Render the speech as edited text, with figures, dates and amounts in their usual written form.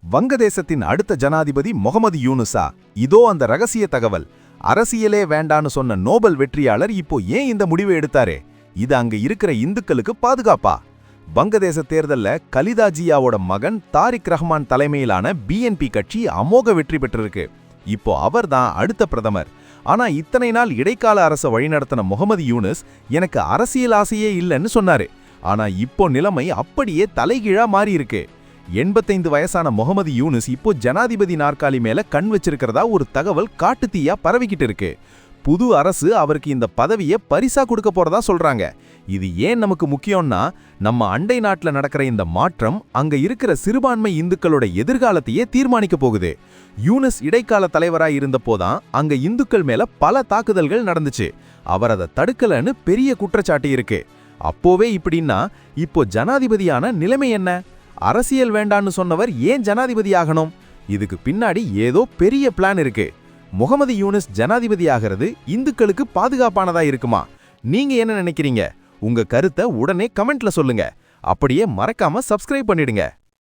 வங்கதேசத்தின் அடுத்த ஜனாதிபதி முகமது யூனுஸா? இதோ அந்த ரகசிய தகவல். அரசியலே வேண்டான்னு சொன்ன நோபல் வெற்றியாளர் இப்போ ஏன் இந்த முடிவை எடுத்தாரே? இது அங்க இருக்கிற இந்துக்களுக்கு பாதுகாப்பா? வங்கதேச தேர்தல்ல கலிதா ஜியாவோட மகன் தாரிக் ரஹ்மான் தலைமையிலான பிஎன்பி கட்சி அமோக வெற்றி பெற்றிருக்கு. இப்போ அவர்தான் அடுத்த பிரதமர். ஆனா இத்தனை நாள் இடைக்கால அரசை வழிநடத்தின முகமது யூனுஸ் எனக்கு அரசியல் ஆசையே இல்லைன்னு சொன்னாரு. ஆனா இப்போ நிலைமை அப்படியே தலைகீழா மாறி இருக்கு. 85 வயசான முகமது யூனுஸ் இப்போ ஜனாதிபதி நாற்காலி மேல கண் வச்சிருக்கிறதா ஒரு தகவல் காட்டுத்தீயா பரவிக்கிட்டு இருக்கு. புது அரசு அவருக்கு இந்த பதவியை பரிசா கொடுக்க போறதா சொல்றாங்க. இது ஏன் நமக்கு முக்கியம்னா, நம்ம அண்டை நாட்டுல நடக்கிற இந்த மாற்றம் அங்க இருக்கிற சிறுபான்மை இந்துக்களோட எதிர்காலத்தையே தீர்மானிக்க போகுது. யூனுஸ் இடைக்கால தலைவராய் இருந்தப்போதான் அங்க இந்துக்கள் மேல பல தாக்குதல்கள் நடந்துச்சு. அவர் அதை தடுக்கலன்னு பெரிய குற்றச்சாட்டு இருக்கு. அப்போவே இப்படின்னா இப்போ ஜனாதிபதியான நிலைமை என்ன? அரசியல் வேண்டான்னு சொன்னவர் ஏன் ஜனாதிபதி ஆகணும்? இதுக்கு பின்னாடி ஏதோ பெரிய பிளான் இருக்கு. முகமது யூனுஸ் ஜனாதிபதி ஆகிறது இந்துக்களுக்கு பாதுகாப்பானதா இருக்குமா? நீங்க என்ன நினைக்கிறீங்க? உங்க கருத்தை உடனே கமெண்ட்ல சொல்லுங்க. அப்படியே மறக்காம சப்ஸ்கிரைப் பண்ணிடுங்க.